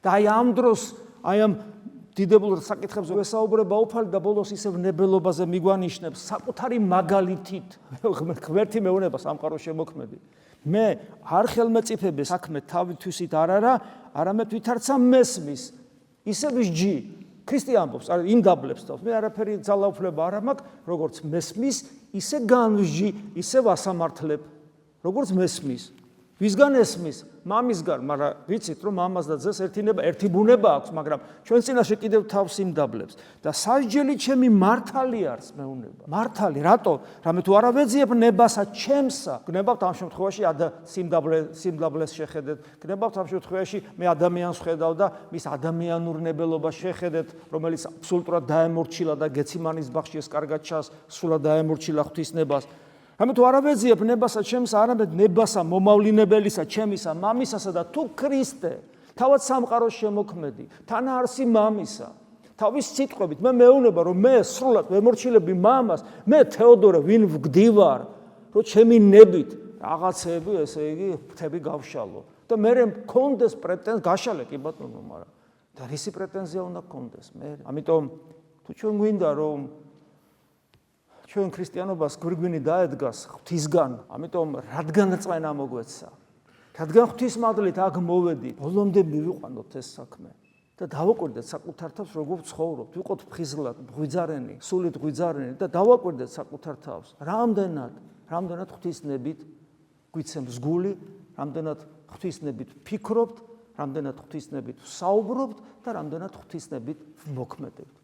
და აი ამ დროს აი ამ დიდებულ საკითხებზე ვესაუბრება უფალი და ბოლოს ისევ ნებელობაზე მიგვანიშნებს საკუთარი მაგალითით ღმერთი მეუნება სამყარო შემოქმედი მე არ ხელმეწიფებე საქმე თავისით არ არა არამედ ვითარცა მესმის ისევ ჟი ქრისტე ამბობს არ იმ დაბლებს თავს მე არაფერი ძალაუფლება არ მაქვს როგორც მესმის ისე განვჟი ისე ვასამართლებ როგორც მესმის ვისგან ესმის მამისგან მაგრამ ვიცით რომ მამას და ძეს ერთი ბუნება აქვს მაგრამ ჩვენ წინაშე კიდევ თავს იმდაბლებს და სასჯელი ჩემი მართალი არის მეუნება მართალი რატო რამე თუ არავეძიებ ნებასა ჩემსა გნებავთ ამ შემთხვევაში სიმდაბლეს შეხედეთ გნებავთ ამ შემთხვევაში მე ადამიანს ხედავ და მის ადამიანურ ნებელობას შეხედეთ რომელიც აბსოლუტურად დაემორჩილა და გეციმანის ბაღში ეს კარგად ჩანს სულად დაემორჩილა ღვთისნებას ამიტომ თუ არავეძიებ ნებასა ჩემსა არამედ ნებასა მომავლინებელისა ჩემისა მამისასა და თუ ქრისტე თავად სამყაროს შემოქმედი თანაარსი მამისა თავის სიტყვებით მე მეუნება რომ მე სრულად ვემორჩილები მამას მე თეოდორე ვინ ვგდივარ რომ ჩემი ნებით რაღაცები ესე იგი ფრთები გავშალო და მე მქონდეს პრეტენზია გაშალე კი ბატონო მაგრამ და რისი პრეტენზია უნდა გქონდეს მე ამიტომ თუ ჩვენ გვინდა რომ ჩვენ ქრისტიანობას გვირგვინი დაედგას ღვთისგან, ამიტომ რადგან წვენა მოგვეცა. რადგან ღვთისმადლით აქ მოვედით, ბოლომდე მივიყვანოთ ეს საქმე და დავაკვირდეთ საკუთარ თავს როგორ ცხოვრობთ, ვიყოთ ფხიზლად, ღვიძარენი, სულით ღვიძარენი და დავაკვირდეთ საკუთარ თავს. რამდენად ღვთისნებით გვიცემს გული, რამდენად ღვთისნებით ვფიქრობთ, რამდენად ღვთისნებით ვსაუბრობთ და რამდენად ღვთისნებით ვმოქმედებთ.